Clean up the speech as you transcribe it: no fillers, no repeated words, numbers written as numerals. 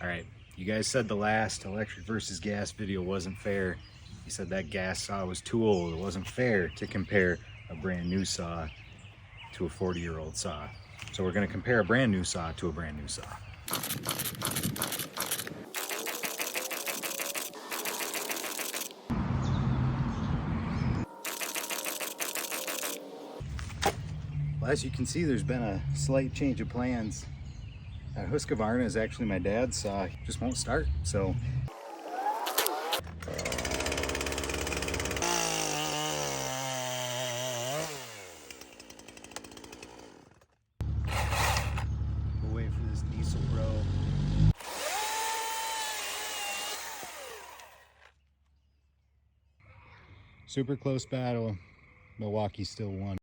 All right, you guys said the last electric versus gas video wasn't fair. You said that gas saw was too old. It wasn't fair to compare a brand new saw to a 40-year-old saw. So we're gonna compare a brand new saw to a brand new saw. Well, as you can see, there's been a slight change of plans. Husqvarna is actually my dad's saw. It just won't start, so. We'll wait for this Diesel Pro. Super close battle. Milwaukee still won.